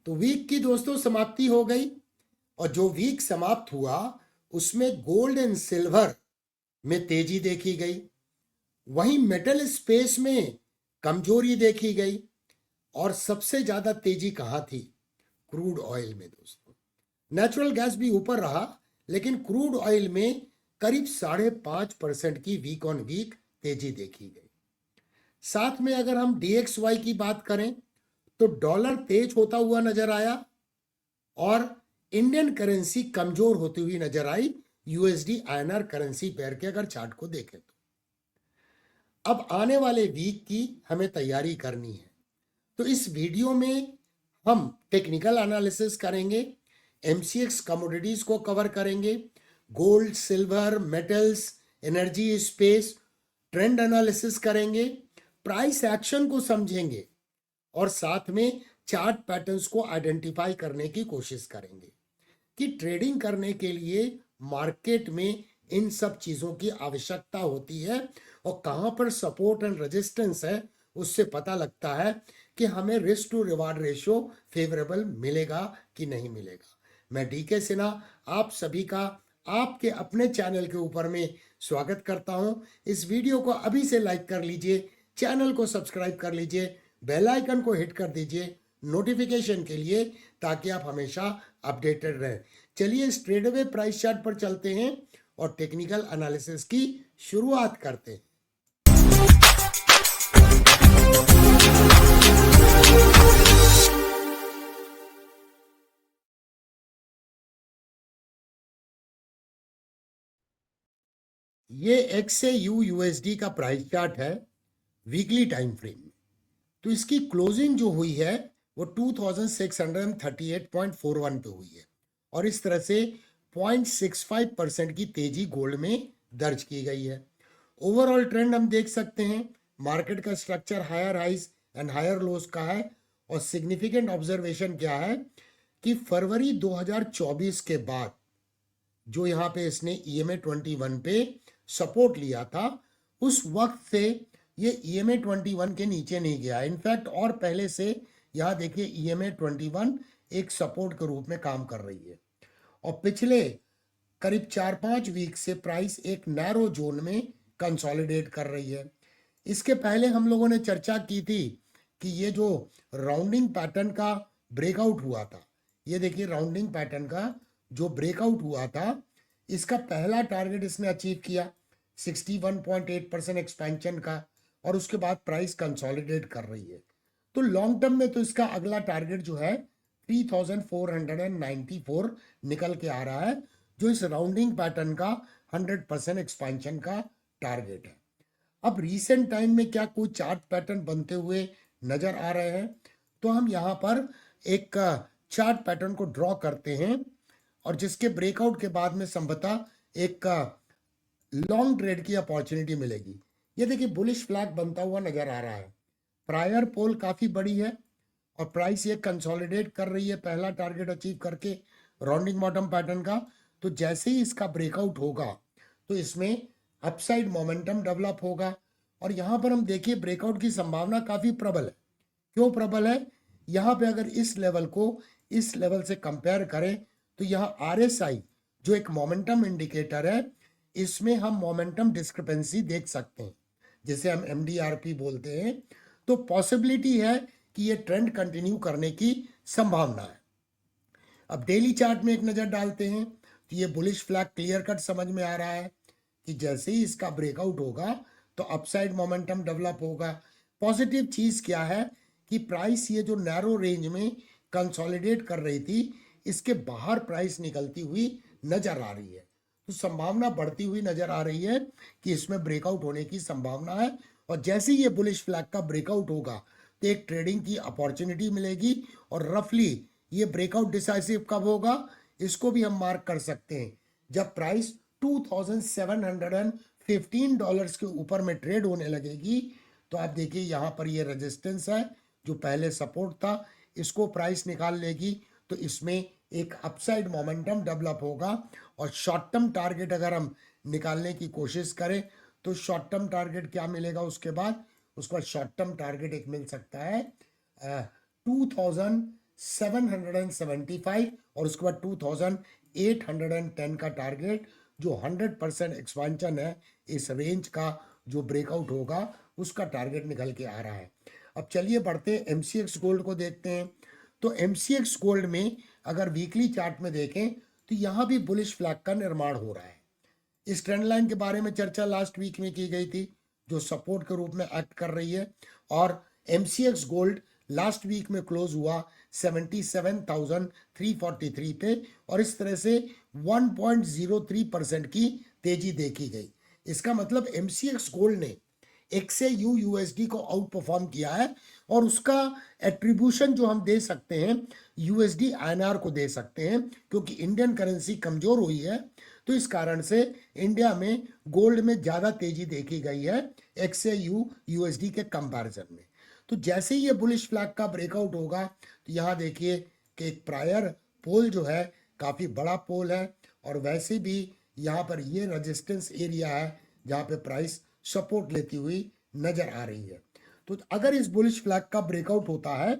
तो वीक की दोस्तों समाप्ति हो गई और जो वीक समाप्त हुआ उसमें गोल्ड एंड सिल्वर में तेजी देखी गई, वहीं मेटल स्पेस में कमजोरी देखी गई। और सबसे ज्यादा तेजी कहां थी? क्रूड ऑयल में दोस्तों। नेचुरल गैस भी ऊपर रहा, लेकिन क्रूड ऑयल में करीब 5.5% की वीक ऑन वीक तेजी देखी गई। साथ में अगर हम DXY की बात करें तो डॉलर तेज होता हुआ नजर आया और इंडियन करेंसी कमजोर होती हुई नजर आई, USD INR करेंसी पेयर के अगर चार्ट को देखें तो। अब आने वाले वीक की हमें तैयारी करनी है, तो इस वीडियो में हम टेक्निकल एनालिसिस करेंगे, MCX कमोडिटीज को कवर करेंगे, gold, silver, metals, energy space, trend analysis करेंगे, प्राइस एक्शन को समझेंगे और साथ में चार्ट पैटर्न्स को आइडेंटिफाई करने की कोशिश करेंगे कि ट्रेडिंग करने के लिए मार्केट में इन सब चीजों की आवश्यकता होती है और कहां पर सपोर्ट एंड रेजिस्टेंस है, उससे पता लगता है कि हमें risk to reward ratio favourable मिलेगा कि नहीं मिलेगा। मैं DK सिन्हा आप सभी का आपके अपने चैनल के ऊपर में स्वागत करता हूं। इस वीडियो को अभी से लाइक कर लीजिए, चैनल को सब्सक्राइब कर लीजिए, बेल आइकन को हिट कर दीजिए नोटिफिकेशन के लिए, ताकि आप हमेशा अपडेटेड रहें। चलिए इस ट्रेडवे प्राइस चार्ट पर चलते हैं और टेक्निकल एनालिसिस की शुरुआत करते हैं। ये XAU USD का प्राइस चार्ट है वीकली टाइम फ्रेम में। तो इसकी क्लोजिंग जो हुई है वो 2638.41 पे हुई है और इस तरह से 0.65% की तेजी गोल्ड में दर्ज की गई है। ओवरऑल ट्रेंड हम देख सकते हैं, मार्केट का structure higher highs and higher lows का है और सिग्निफिकेंट ऑब्जर्वेशन क्या है कि फरवरी 2024 के बाद जो यहाँ पे इसने EMA 21 पे सपोर्ट लिया था, उस वक्त से ये EMA 21 के नीचे नहीं गया। इनफैक्ट और पहले से यहाँ देखिए EMA 21 एक सपोर्ट के रूप में काम कर रही है और पिछले करीब 4-5 वीक से प्राइस एक नैरो जोन में कंसोलिडेट कर रही है। इसके पहले हम लोगों ने चर्चा की थी कि ये जो राउंडिंग पैटर्न का ब्रेकआउट हुआ था, ये देखिए राउंडिंग पैटर्न का जो ब्रेकआउट हुआ था, इसका पहला टारगेट इसने अचीव किया 61.8% एक्सपेंशन का और उसके बाद प्राइस कंसोलिडेट कर रही है। तो लॉन्ग टर्म में तो इसका अगला टारगेट जो है 3494 निकल के आ रहा है, जो इस राउंडिंग पैटर्न का 100% एक्सपेंशन का टारगेट है। अब रीसेंट टाइम में क्या कोई चार्ट पैटर्न बनते हुए नजर आ रहे हैं? तो हम यहाँ पर एक चार्ट पैटर्न को ड्रॉ करते हैं और जिसके ब्रेकआउट के बाद में संभवतः एक लॉन्ग ट्रेड की अपॉर्चुनिटी मिलेगी। ये देखिए बुलिश फ्लैग बनता हुआ नजर आ रहा है, प्रायर पोल काफी बड़ी है और प्राइस ये कंसोलिडेट कर रही है पहला टारगेट अचीव करके राउंडिंग बॉटम पैटर्न का। तो जैसे ही इसका ब्रेकआउट होगा तो इसमें अपसाइड मोमेंटम डेवलप होगा और यहाँ पर हम देखिए ब्रेकआउट की संभावना काफी प्रबल है। क्यों प्रबल है? यहाँ पे अगर इस लेवल को इस लेवल से कंपेयर करें तो यहाँ RSI जो एक मोमेंटम इंडिकेटर है, इसमें हम मोमेंटम डिस्क्रिपेंसी देख सकते हैं, जिसे हम MDRP बोलते हैं। तो पॉसिबिलिटी है कि ये ट्रेंड कंटिन्यू करने की संभावना है। अब डेली चार्ट में एक नजर डालते हैं तो ये बुलिश फ्लैग क्लियर कट समझ में आ रहा है कि जैसे ही इसका ब्रेकआउट होगा तो अपसाइड मोमेंटम डेवलप होगा। पॉजिटिव चीज क्या है कि प्राइस ये जो नैरो रेंज में कंसोलिडेट कर रही थी, इसके बाहर प्राइस निकलती हुई नजर आ रही है। तो संभावना बढ़ती हुई नजर आ रही है कि इसमें ब्रेकआउट होने की संभावना है और जैसे ही ये बुलिश फ्लैग का ब्रेकआउट होगा तो एक ट्रेडिंग की अपॉर्चुनिटी मिलेगी और रफली ये ब्रेकआउट डिसाइसिव कब होगा, इसको भी हम मार्क कर सकते हैं जब प्राइस $2715 के ऊपर में ट्रेड होने लगेगी। तो आप देखिए यहाँ पर ये रेजिस्टेंस है जो पहले सपोर्ट था, इसको प्राइस निकाल लेगी तो इसमें एक अपसाइड मोमेंटम डेवलप होगा और शॉर्ट टर्म टारगेट अगर हम निकालने की कोशिश करें तो शॉर्ट टर्म टारगेट क्या मिलेगा उसके बाद? उसके बाद शॉर्ट टर्म टारगेट एक मिल सकता है 2775 और उसके बाद 2810 का टारगेट, जो 100% एक्सपेंशन है इस रेंज का, जो ब्रेकआउट होगा उसका टारगेट निकल के आ रहा है। अब चलिए बढ़ते हैं एमसीएक्स गोल्ड को देखते हैं। तो एमसीएक्स गोल्ड में अगर वीकली चार्ट में देखें तो यहाँ भी बुलिश फ्लैग का निर्माण हो रहा है। इस ट्रेंड लाइन के बारे में चर्चा लास्ट वीक में की गई थी, जो सपोर्ट के रूप में एक्ट कर रही है, और एमसीएक्स गोल्ड लास्ट वीक में क्लोज हुआ 77,343 पे, और इस तरह से 1.03% की तेजी देखी गई। इसका मतलब एमसीएक्स गोल्ड ने XAU USD को आउट परफॉर्म किया है, और उसका एट्रीब्यूशन जो हम दे सकते हैं USD INR को दे सकते हैं, क्योंकि इंडियन करेंसी कमजोर हुई है, तो इस कारण से इंडिया में गोल्ड में ज़्यादा तेजी देखी गई है XAU USD के कंपैरिजन में। तो जैसे ही ये बुलिश फ्लैग का ब्रेकआउट होगा, तो यहाँ देखिए कि एक प्रायर पोल जो है काफ़ी बड़ा पोल है, और वैसे भी यहाँ पर ये रेजिस्टेंस एरिया है जहाँ पे प्राइस सपोर्ट लेती हुई नजर आ रही है। तो अगर इस बुलिश फ्लैग का ब्रेकआउट होता है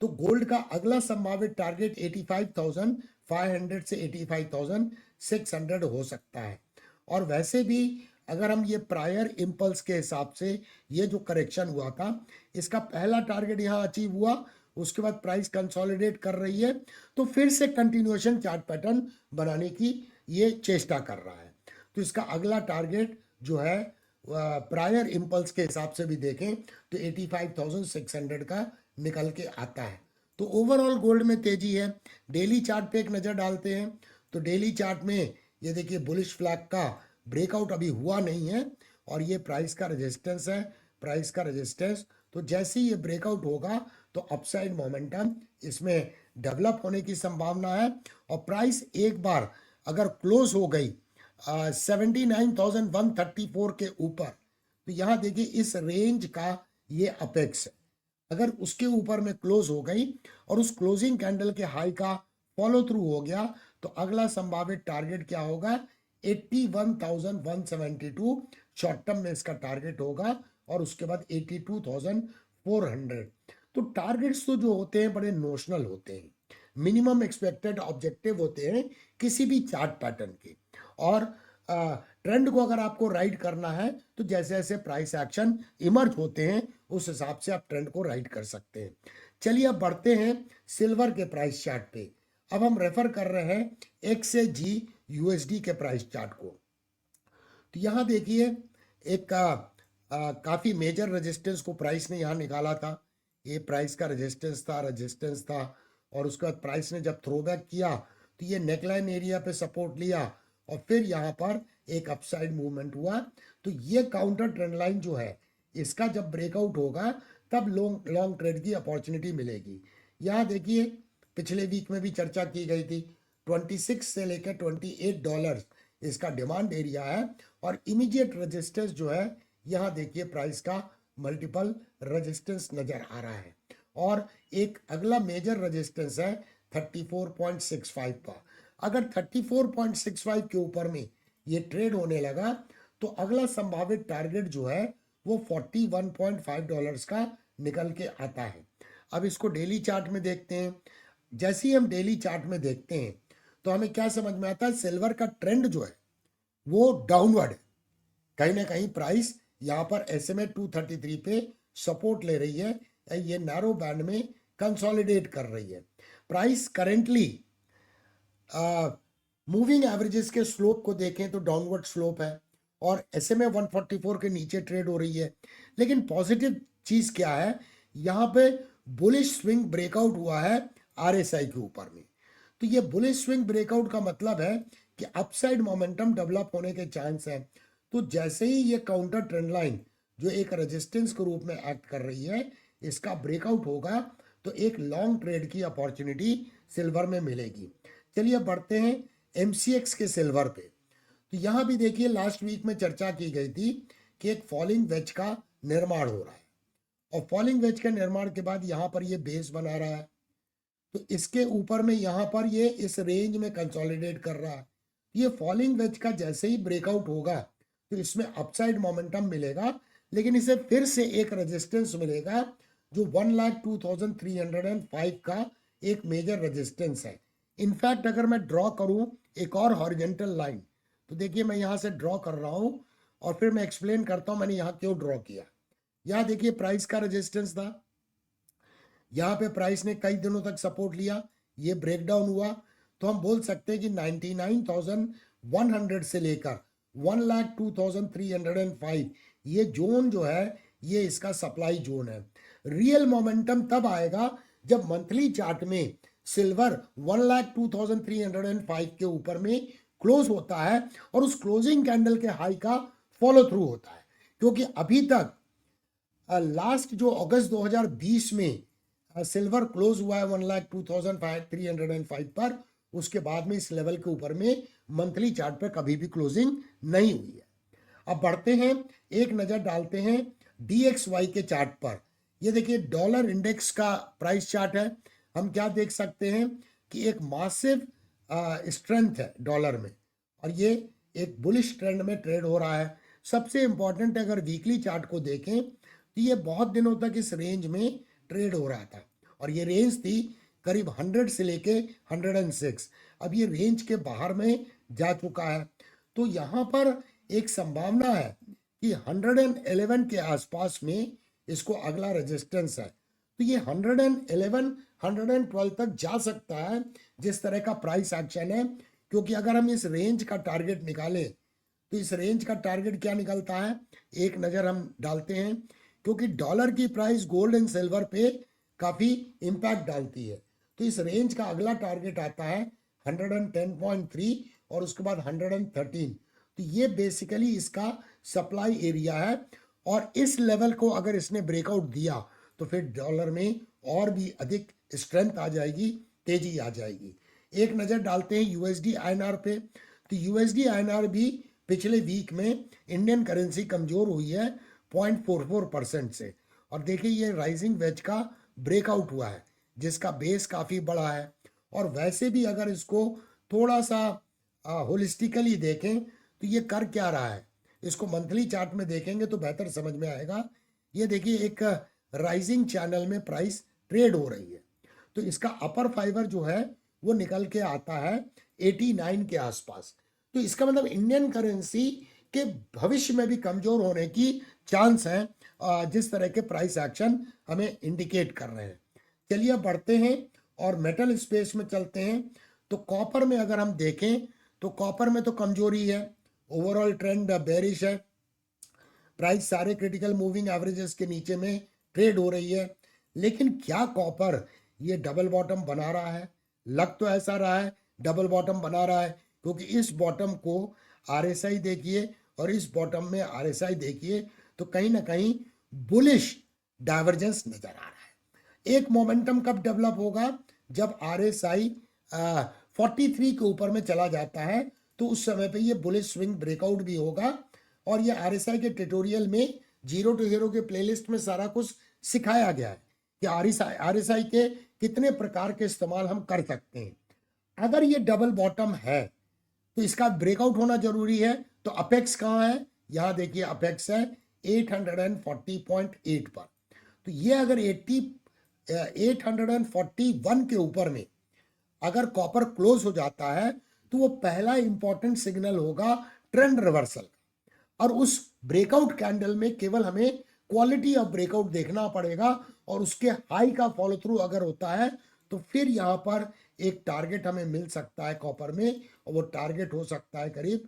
तो गोल्ड का अगला संभावित टारगेट 85,500 से 85,600 हो सकता है। और वैसे भी अगर हम ये प्रायर इम्पल्स के हिसाब से ये जो करेक्शन हुआ था, इसका पहला टारगेट यहाँ अचीव हुआ, उसके बाद प्राइस कंसोलिडेट कर रही है, तो फिर से कंटिन्यूएशन चार्ट पैटर्न बनाने की ये चेष्टा कर रहा है। तो इसका अगला टारगेट जो है प्रायर इम्पल्स के हिसाब से भी देखें तो 85,600 का निकल के आता है। तो ओवरऑल गोल्ड में तेजी है। डेली चार्ट पे एक नज़र डालते हैं। तो डेली चार्ट में ये देखिए बुलिश फ्लैग का ब्रेकआउट अभी हुआ नहीं है, और ये प्राइस का रेजिस्टेंस है, प्राइस का रेजिस्टेंस। तो जैसे ही ये ब्रेकआउट होगा तो अपसाइड मोमेंटम इसमें डेवलप होने की संभावना है, और प्राइस एक बार अगर क्लोज हो गई 79,134 के ऊपर, तो यहाँ देखिए इस रेंज का ये अपेक्स है। अगर उसके ऊपर में क्लोज हो गई और उस क्लोजिंग कैंडल के हाई का फॉलो थ्रू हो गया, तो अगला संभावित टारगेट क्या होगा, 81,172 शॉर्ट टर्म में इसका टारगेट होगा, और उसके बाद 82,400। तो टारगेट्स तो जो होते हैं बड़े नोशनल होते हैं, मिनिमम एक्सपेक्टेड ऑब्जेक्टिव होते हैं किसी भी चार्ट पैटर्न के, और ट्रेंड को अगर आपको राइड करना है तो जैसे जैसे प्राइस एक्शन इमर्ज होते हैं उस हिसाब से आप ट्रेंड को राइड कर सकते हैं। चलिए अब बढ़ते हैं सिल्वर के प्राइस चार्ट पे। अब हम रेफर कर रहे हैं XAG USD के प्राइस चार्ट को। तो यहाँ देखिए एक काफ़ी मेजर रेजिस्टेंस को प्राइस ने यहाँ निकाला था। ये प्राइस का रेजिस्टेंस था, और उसके बाद प्राइस ने जब थ्रोबैक किया तो ये नेकलाइन एरिया पे सपोर्ट लिया, और फिर यहाँ पर एक अपसाइड मूवमेंट हुआ। तो ये काउंटर ट्रेंड लाइन जो है, इसका जब ब्रेकआउट होगा तब लॉन्ग ट्रेड की अपॉर्चुनिटी मिलेगी। यहाँ देखिए पिछले वीक में भी चर्चा की गई थी, 26 से लेकर $28 इसका डिमांड एरिया है, और इमीडिएट रेजिस्टेंस जो है यहाँ देखिए प्राइस का मल्टीपल रेजिस्टेंस नजर आ रहा है, और एक अगला मेजर रेजिस्टेंस है 34.65 का। अगर 34.65 के ऊपर में ये ट्रेड होने लगा तो अगला संभावित टारगेट जो है वो $41.5 का निकल के आता है। अब इसको डेली चार्ट में देखते हैं। जैसे ही हम डेली चार्ट में देखते हैं तो हमें क्या समझ में आता है, सिल्वर का ट्रेंड जो है वो डाउनवर्ड है। कहीं ना कहीं प्राइस यहाँ पर SMA 233 पे सपोर्ट ले रही है, ये नैरो बैंड में कंसोलिडेट कर रही है। प्राइस करेंटली मूविंग एवरेजेस के स्लोप को देखें तो डाउनवर्ड स्लोप है, और SMA 144 के नीचे ट्रेड हो रही है। लेकिन पॉजिटिव चीज क्या है, यहाँ पे बुलिश स्विंग ब्रेकआउट हुआ है RSI के ऊपर में। तो ये बुलिश स्विंग ब्रेकआउट का मतलब है कि अपसाइड मोमेंटम डेवलप होने के चांस है। तो जैसे ही ये काउंटर ट्रेंड लाइन जो एक रेजिस्टेंस के रूप में एक्ट कर रही है, इसका ब्रेकआउट होगा तो एक लॉन्ग ट्रेड की अपॉर्चुनिटी सिल्वर में मिलेगी। चलिए बढ़ते हैं MCX के सिल्वर पे। तो यहाँ भी देखिए लास्ट वीक में चर्चा की गई थी कि एक फॉलिंग वेज का निर्माण हो रहा है, और फॉलिंग वेज के निर्माण के बाद यहाँ पर ये बेस बना रहा है, तो इसके ऊपर में यहाँ पर ये इस रेंज में कंसोलिडेट कर रहा है। ये फॉलिंग वेज का जैसे ही ब्रेकआउट होगा तो इसमें अपसाइड मोमेंटम मिलेगा, लेकिन इसे फिर से एक रेजिस्टेंस मिलेगा जो 1,02,305 का एक मेजर रेजिस्टेंस है। इनफैक्ट अगर मैं ड्रॉ करूं एक और हॉरिजेंटल लाइन, तो देखिए मैं यहां से ड्रॉ कर रहा हूं और फिर मैं एक्सप्लेन करता हूं मैंने यहां क्यों ड्रॉ किया। यहां देखिए प्राइस का रेजिस्टेंस था, यहाँ पे प्राइस ने कई दिनों तक सपोर्ट लिया, ये ब्रेकडाउन हुआ, तो हम बोल सकते हैं कि 99,100 से लेकर 1,02,305 ये जोन जो है ये इसका सप्लाई जोन है। रियल मोमेंटम तब आएगा जब मंथली चार्ट में सिल्वर 1,02,305 के ऊपर में क्लोज होता है और उस क्लोजिंग कैंडल के हाई का फॉलो थ्रू होता है। क्योंकि अभी तक लास्ट जो अगस्त 2020 में सिल्वर क्लोज हुआ है 1,02,305 पर, उसके बाद में इस लेवल के ऊपर में मंथली चार्ट पर कभी भी क्लोजिंग नहीं हुई है। अब बढ़ते हैं, एक नजर डालते हैं DXY के चार्ट पर। ये देखिए डॉलर इंडेक्स का प्राइस चार्ट है। हम क्या देख सकते हैं कि एक मासिव स्ट्रेंथ है डॉलर में और ये एक बुलिश ट्रेंड में ट्रेड हो रहा है। सबसे इंपॉर्टेंट अगर वीकली चार्ट को देखें तो ये बहुत दिनों तक इस रेंज में ट्रेड हो रहा था और ये रेंज थी करीब 100 से लेके 106। अब ये रेंज के बाहर में जा चुका है, तो यहाँ पर एक संभावना है कि 111 के आसपास में इसको अगला रेजिस्टेंस है। तो ये 111 112 तक जा सकता है जिस तरह का प्राइस एक्शन है। क्योंकि अगर हम इस रेंज का टारगेट निकालें तो इस रेंज का टारगेट क्या निकलता है, एक नज़र हम डालते हैं। क्योंकि डॉलर की प्राइस गोल्ड एंड सिल्वर पे काफ़ी इम्पैक्ट डालती है, तो इस रेंज का अगला टारगेट आता है 110.3 और उसके बाद 113। तो ये बेसिकली इसका सप्लाई एरिया है और इस लेवल को अगर इसने ब्रेकआउट दिया तो फिर डॉलर में और भी अधिक स्ट्रेंथ आ जाएगी, तेजी आ जाएगी। एक नज़र डालते हैं USD INR पे। तो USD INR भी पिछले वीक में इंडियन करेंसी कमज़ोर हुई है 0.44% से। और देखिए ये राइजिंग वेज का ब्रेकआउट हुआ है जिसका बेस काफ़ी बड़ा है। और वैसे भी अगर इसको थोड़ा सा होलिस्टिकली देखें तो ये कर क्या रहा है, इसको मंथली चार्ट में देखेंगे तो बेहतर समझ में आएगा। ये देखिए एक राइजिंग चैनल में प्राइस ट्रेड हो रही है, तो इसका अपर फाइबर जो है वो निकल के आता है 89 के आसपास। तो इसका मतलब इंडियन करेंसी के भविष्य में भी कमज़ोर होने की चांस है, जिस तरह के प्राइस एक्शन हमें इंडिकेट कर रहे हैं। चलिए अब बढ़ते हैं और मेटल स्पेस में चलते हैं। तो कॉपर में अगर हम देखें तो कॉपर में तो कमजोरी है, ओवरऑल ट्रेंड बेरिश है, प्राइस सारे क्रिटिकल मूविंग एवरेजेस के नीचे में ट्रेड हो रही है। लेकिन क्या कॉपर ये डबल बॉटम बना रहा है? लग तो ऐसा रहा है डबल बॉटम बना रहा है, क्योंकि इस बॉटम को RSI देखिए और इस बॉटम में RSI देखिए तो कहीं ना कहीं बुलिश डाइवर्जेंस नजर आ रहा है। एक मोमेंटम कब डेवलप होगा, जब RSI 43 के ऊपर में चला जाता है तो उस समय पे ये बुलिश स्विंग ब्रेकआउट भी होगा। और ये RSI के ट्यूटोरियल में 0 to 0 के प्लेलिस्ट में सारा कुछ सिखाया गया है कि RSI के कितने प्रकार के इस्तेमाल हम कर सकते हैं। अगर ये डबल बॉटम है तो इसका ब्रेकआउट होना जरूरी है। तो अपेक्स कहाँ है, यहाँ देखिए अपेक्स है 840.8 पर। तो ये अगर 841 के ऊपर में अगर कॉपर क्लोज हो जाता है तो वो पहला इंपॉर्टेंट सिग्नल होगा ट्रेंड रिवर्सल। और उस ब्रेकआउट कैंडल में केवल हमें क्वालिटी ऑफ ब्रेकआउट देखना पड़ेगा और उसके हाई का फॉलो थ्रू अगर होता है तो फिर यहाँ पर एक टारगेट हमें मिल सकता है कॉपर में, और वो टारगेट हो सकता है करीब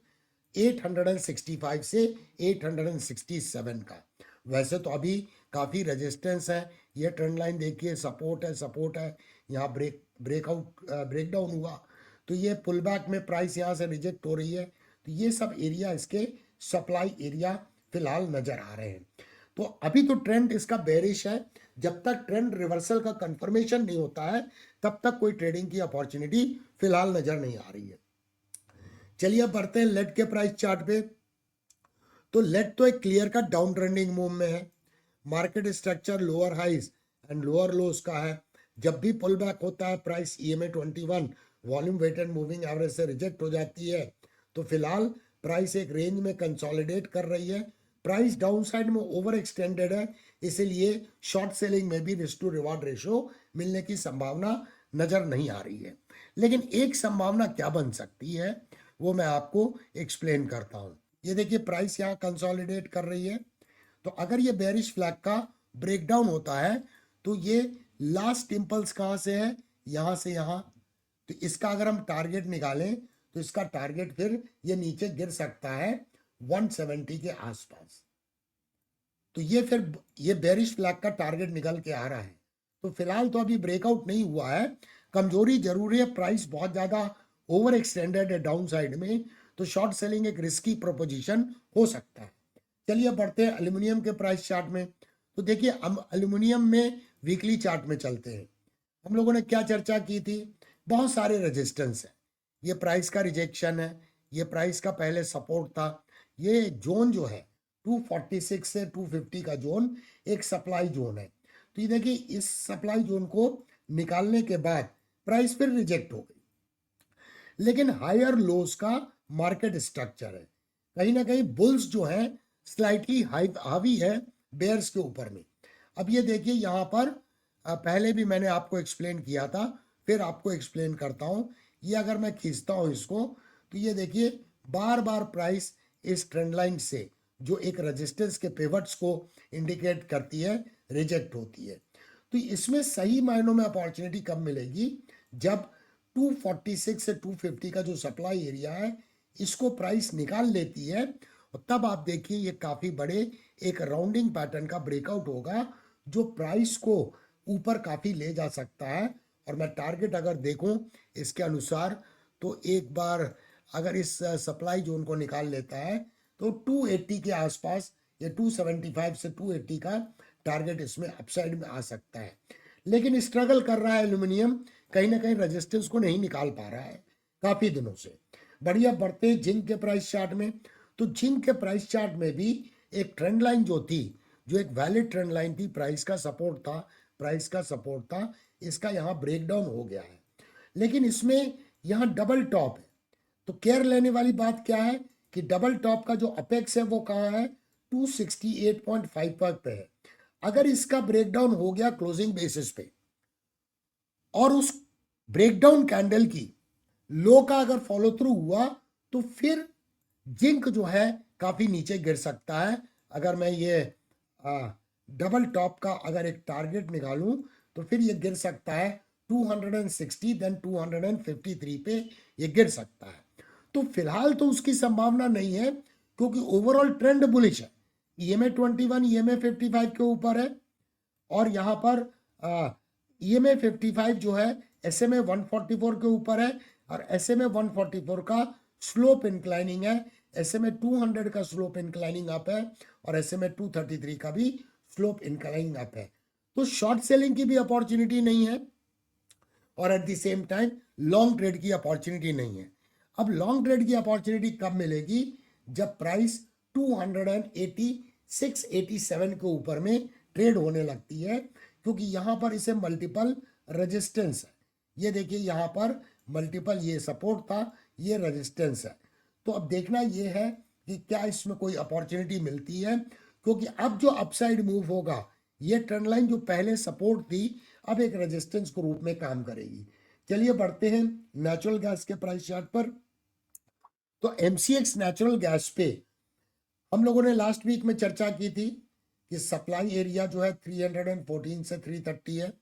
865 से 867 का। वैसे तो अभी काफ़ी रेजिस्टेंस है, ये ट्रेंड लाइन देखिए सपोर्ट है, यहाँ ब्रेकडाउन हुआ तो ये पुल बैक में प्राइस यहाँ से रिजेक्ट हो रही है। तो ये सब एरिया इसके सप्लाई एरिया फिलहाल नजर आ रहे हैं। तो अभी तो ट्रेंड इसका बेरिश है, जब तक ट्रेंड रिवर्सल का कंफर्मेशन नहीं होता है तब तक कोई ट्रेडिंग की अपॉर्चुनिटी फिलहाल नजर नहीं आ रही है। चलिए अब बढ़ते हैं लेड के प्राइस चार्ट पे। तो लेड तो एक क्लियर का डाउन ट्रेंडिंग मूव में है, market structure lower highs and lower lows का है। जब भी पुल बैक होता है price EMA 21 volume weighted moving average से रिजेक्ट हो जाती है। तो फिलहाल प्राइस एक रेंज में कंसोलिडेट कर रही है, प्राइस डाउन साइड में ओवर एक्सटेंडेड है, इसीलिए शॉर्ट सेलिंग में भी रिस्क टू रिवार्ड रेशो मिलने की संभावना नजर नहीं आ रही है। लेकिन एक संभावना क्या बन सकती है वो मैं आपको एक्सप्लेन करता हूं। ये देखिए प्राइस यहाँ कंसोलिडेट कर रही है, तो अगर ये बेरिश फ्लैग का ब्रेकडाउन होता है तो ये लास्ट इम्पल्स कहाँ से है, यहाँ से यहाँ, तो इसका अगर हम टारगेट निकालें तो इसका टारगेट फिर ये नीचे गिर सकता है 170 के आसपास। तो ये फिर ये बेरिश फ्लैग का टारगेट निकल के आ रहा है। तो फिलहाल तो अभी ब्रेकआउट नहीं हुआ है, कमजोरी जरूर है, प्राइस बहुत ज्यादा ओवर एक्सटेंडेड है डाउन साइड में, तो शॉर्ट सेलिंग एक रिस्की प्रोपोजिशन हो सकता है। चलिए बढ़ते हैं एल्यूमिनियम के प्राइस चार्ट में। तो देखिए हम एल्यूमिनियम में वीकली चार्ट में चलते हैं। हम लोगों ने क्या चर्चा की थी, बहुत सारे रेजिस्टेंस है, ये प्राइस का रिजेक्शन है, ये प्राइस का पहले सपोर्ट था, ये जोन जो है 246 से 250 का जोन एक सप्लाई जोन है। तो ये देखिए इस सप्लाई जोन को निकालने के बाद प्राइस फिर रिजेक्ट हो गई। लेकिन हायर लोस का मार्केट स्ट्रक्चर है, कहीं ना कहीं बुल्स जो है स्लाइटली हावी है बेयर्स के ऊपर में। अब ये देखिए यहाँ पर पहले भी मैंने आपको एक्सप्लेन किया था, फिर आपको एक्सप्लेन करता हूँ। ये अगर मैं खींचता हूँ इसको तो ये देखिए बार बार प्राइस इस ट्रेंड लाइन से जो एक रेजिस्टेंस के पिवट्स को इंडिकेट करती है रिजेक्ट होती है। तो इसमें सही मायनों में अपॉर्चुनिटी कब मिलेगी, जब 246 से 250 का जो सप्लाई एरिया है इसको प्राइस निकाल लेती है, और तब आप देखिए ये काफी बड़े एक राउंडिंग पैटर्न का ब्रेकआउट होगा जो प्राइस को ऊपर काफी ले जा सकता है। और मैं टारगेट अगर देखूं इसके अनुसार तो एक बार अगर इस सप्लाई जोन को निकाल लेता है तो 280 के आसपास या 275 से 280 का टारगेट इसमें अपसाइड में आ सकता है। लेकिन स्ट्रगल कर रहा है एल्यूमिनियम, कहीं ना कहीं रेजिस्टेंस को नहीं निकाल पा रहा है काफी दिनों से। बढ़िया बढ़ते जिंक के प्राइस चार्ट में। तो जिंक के प्राइस चार्ट में भी एक ट्रेंड लाइन जो थी, जो एक वैलिड ट्रेंड लाइन थी, प्राइस का सपोर्ट था, प्राइस का सपोर्ट था, इसका यहाँ ब्रेकडाउन हो गया है। लेकिन इसमें यहाँ डबल टॉप है, तो केयर लेने वाली बात क्या है कि डबल टॉप का जो अपेक्स है वो कहाँ है, 268.55 पे है। अगर इसका ब्रेकडाउन हो गया क्लोजिंग बेसिस पे और उस ब्रेकडाउन कैंडल की लो का अगर फॉलो थ्रू हुआ तो फिर जिंक जो है काफी नीचे गिर सकता है। अगर मैं ये डबल टॉप का अगर एक टारगेट निकालूं तो फिर ये गिर सकता है 260 देन 253 पे ये गिर सकता है। तो फिलहाल तो उसकी संभावना नहीं है क्योंकि ओवरऑल ट्रेंड बुलिश है। EMA 21 EMA 55 के ऊपर है, और यहाँ पर EMA 55 जो है SMA 144 के ऊपर है, और SMA 144 का स्लोप इंक्लाइनिंग है, SMA 200 का स्लोप इंक्लाइनिंग अप है, और SMA 233 का भी स्लोप इंक्लाइनिंग अप है। तो शॉर्ट सेलिंग की भी अपॉर्चुनिटी नहीं है और at the same time long trade की अपॉर्चुनिटी नहीं है। अब लॉन्ग ट्रेड की अपॉर्चुनिटी कब मिलेगी, जब प्राइस 286-87 के ऊपर में ट्रेड होने लगती है, क्योंकि यहाँ पर इसे मल्टीपल रेजिस्टेंस है। ये देखिए यहाँ पर मल्टीपल, ये सपोर्ट था, ये रेजिस्टेंस है। तो अब देखना ये है कि क्या इसमें कोई अपॉर्चुनिटी मिलती है, क्योंकि अब जो अपसाइड मूव होगा, ये ट्रेंड लाइन जो पहले सपोर्ट थी अब एक रेजिस्टेंस के रूप में काम करेगी। चलिए बढ़ते हैं नेचुरल गैस के प्राइस चार्ट पर। तो MCX नेचुरल गैस पे हम लोगों ने लास्ट वीक में चर्चा की थी कि सप्लाई एरिया जो है 314 से 330 है,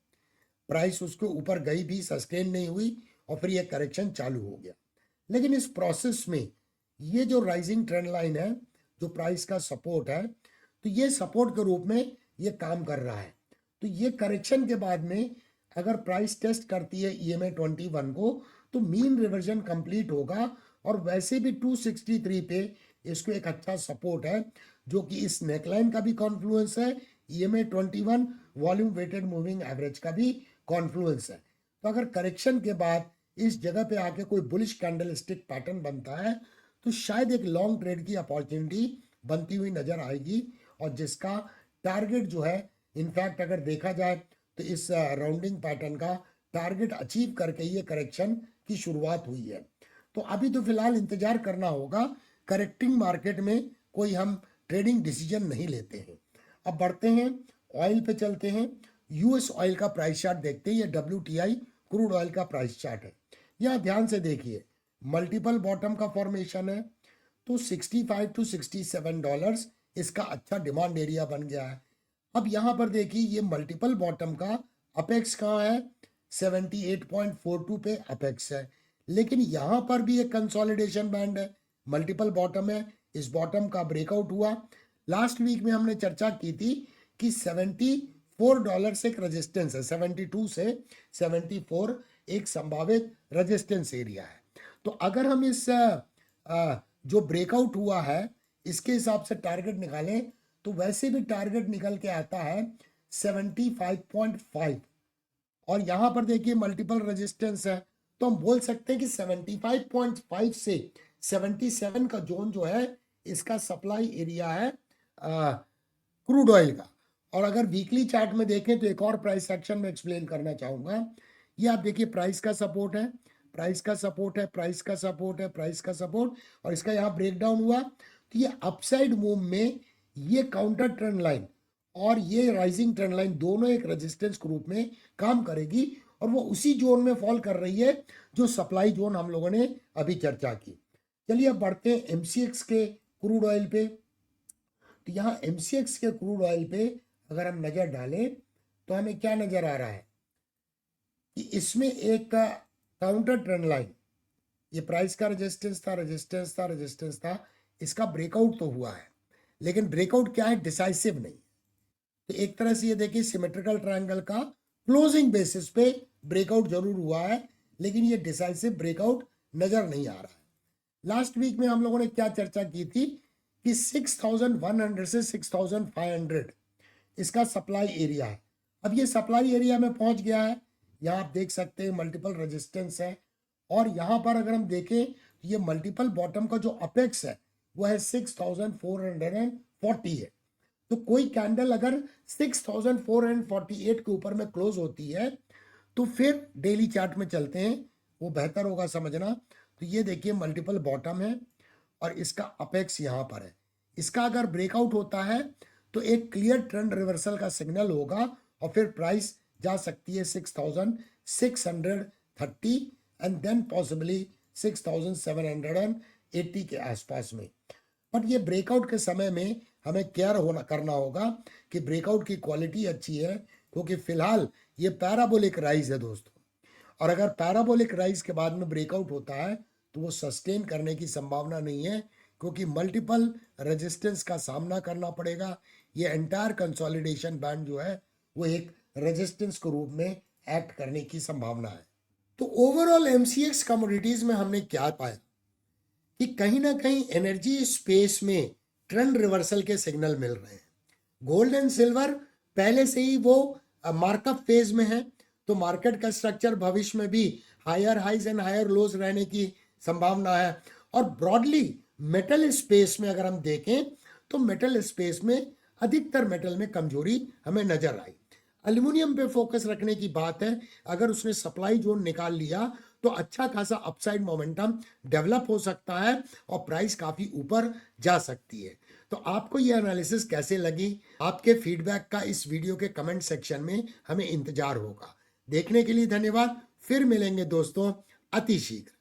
प्राइस उसके ऊपर गई भी, सस्टेन नहीं हुई, और फिर ये करेक्शन चालू हो गया। लेकिन इस प्रोसेस में ये जो राइजिंग ट्रेंड लाइन है, जो प्राइस का सपोर्ट है, तो ये सपोर्ट के रूप में ये काम कर रहा है। तो ये करेक्शन के बाद में अगर प्राइस टेस्ट करती है EMA 21 को तो मीन रिवर्जन कंप्लीट होगा, और वैसे भी 263 पे इसको एक अच्छा सपोर्ट है, जो कि इस नेकलाइन का भी कॉन्फ्लुएंस है, EMA 21 volume weighted moving average का भी कॉन्फ्लुएंस है। तो अगर करेक्शन के बाद इस जगह पे आके कोई बुलिश कैंडलस्टिक पैटर्न बनता है तो शायद एक लॉन्ग ट्रेड की अपॉर्चुनिटी बनती हुई नजर आएगी, और जिसका टारगेट जो है, इनफैक्ट अगर देखा जाए तो इस राउंडिंग पैटर्न का टारगेट अचीव करके ये करेक्शन की शुरुआत हुई है। तो अभी तो फिलहाल इंतजार करना होगा, करेक्टिंग मार्केट में कोई हम ट्रेडिंग डिसीजन नहीं लेते हैं। अब बढ़ते हैं ऑयल पे चलते हैं, यूएस ऑयल का प्राइस चार्ट देखते हैं। ये WTI क्रूड ऑयल का प्राइस चार्ट है। यहाँ ध्यान से देखिए, मल्टीपल बॉटम का फॉर्मेशन है, तो 65 to 67 डॉलर्स इसका अच्छा डिमांड एरिया बन गया है। अब यहाँ पर देखिए, ये मल्टीपल बॉटम का अपेक्स कहाँ है, 78.42 पे अपेक्स है, लेकिन यहाँ पर भी एक कंसोलिडेशन बैंड है, मल्टीपल बॉटम है, इस बॉटम का ब्रेकआउट हुआ। लास्ट वीक में हमने चर्चा की थी कि 74 डॉलर से एक रेजिस्टेंस है, 72 से 74 एक संभावित रेजिस्टेंस एरिया है। तो अगर हम इस जो ब्रेकआउट हुआ है इसके हिसाब से टारगेट निकालें, तो वैसे भी टारगेट निकल के आता है 75.5, और यहाँ पर देखिए मल्टीपल रेजिस्टेंस है, तो हम बोल सकते हैं कि 75.5 से 77 का जोन जो है इसका सप्लाई एरिया है क्रूड ऑयल का। और अगर वीकली चार्ट में देखें तो एक और प्राइस एक्शन में एक्सप्लेन करना चाहूंगा। ये आप देखिए, प्राइस का सपोर्ट है, प्राइस का सपोर्ट है, प्राइस का सपोर्ट है, प्राइस का सपोर्ट, और इसका यहाँ ब्रेकडाउन हुआ, तो ये अपसाइड मूव में ये काउंटर ट्रेंड लाइन और ये राइजिंग ट्रेंड लाइन दोनों एक रेजिस्टेंस ग्रुप में काम करेगी, और वो उसी जोन में फॉल कर रही है जो सप्लाई जोन हम लोगों ने अभी चर्चा की। चलिए अब बढ़ते हैं MCX के क्रूड ऑयल पे। तो यहाँ MCX के क्रूड ऑयल पे अगर हम नजर डालें तो हमें क्या नजर आ रहा है कि इसमें एक काउंटर ट्रेंड लाइन, ये प्राइस का रेजिस्टेंस था, रेजिस्टेंस था, रेजिस्टेंस था, इसका ब्रेकआउट तो हुआ है, लेकिन ब्रेकआउट क्या है, डिसाइसिव नहीं। तो एक तरह से ये देखिए, सिमेट्रिकल ट्रायंगल का क्लोजिंग बेसिस पे ब्रेकआउट जरूर हुआ है, लेकिन ये डिसाइसिव ब्रेकआउट नजर नहीं आ रहा है। लास्ट वीक में हम लोगों ने क्या चर्चा की थी कि 6100 से 6500 इसका सप्लाई एरिया है। अब ये सप्लाई एरिया में पहुंच गया है, यहाँ आप देख सकते हैं मल्टीपल रेजिस्टेंस है, और यहाँ पर अगर हम देखें तो ये मल्टीपल बॉटम का जो अपेक्स है वो है 6440 है। तो कोई कैंडल अगर 6448 के ऊपर में क्लोज होती है तो फिर डेली चार्ट में चलते हैं, वो बेहतर होगा समझना। तो ये देखिए मल्टीपल बॉटम है और इसका अपेक्स यहाँ पर है, इसका अगर ब्रेकआउट होता है तो एक क्लियर ट्रेंड रिवर्सल का सिग्नल होगा, और फिर प्राइस जा सकती है 6630 एंड देन पॉसिबली 6780 के आसपास में। बट ये ब्रेकआउट के समय में हमें केयर करना होगा कि ब्रेकआउट की क्वालिटी अच्छी है, क्योंकि फिलहाल ये पैराबोलिक राइज है दोस्तों, और अगर पैराबोलिक राइज के बाद में ब्रेकआउट होता है तो वो सस्टेन करने की संभावना नहीं है, क्योंकि मल्टीपल रेजिस्टेंस का सामना करना पड़ेगा। ये एंटायर कंसोलिडेशन बैंड जो है वो एक रेजिस्टेंस के रूप में एक्ट करने की संभावना है। तो ओवरऑल MCX कमोडिटीज में हमने क्या पाया कि कहीं ना कहीं एनर्जी स्पेस में ट्रेंड रिवर्सल के सिग्नल मिल रहे हैं। गोल्ड एंड सिल्वर पहले से ही वो मार्कअप फेज में है, तो मार्केट का स्ट्रक्चर भविष्य में भी higher highs and higher lows रहने की संभावना है। और ब्रॉडली मेटल स्पेस में अगर हम देखें तो मेटल स्पेस में अधिकतर मेटल में कमजोरी हमें नजर आई। एल्यूमिनियम पे फोकस रखने की बात है, अगर उसने सप्लाई जोन निकाल लिया तो अच्छा खासा अपसाइड मोमेंटम डेवलप हो सकता है और प्राइस काफी ऊपर जा सकती है। तो आपको ये एनालिसिस कैसे लगी, आपके फीडबैक का इस वीडियो के कमेंट सेक्शन में हमें इंतजार होगा। देखने के लिए धन्यवाद, फिर मिलेंगे दोस्तों अति शीघ्र।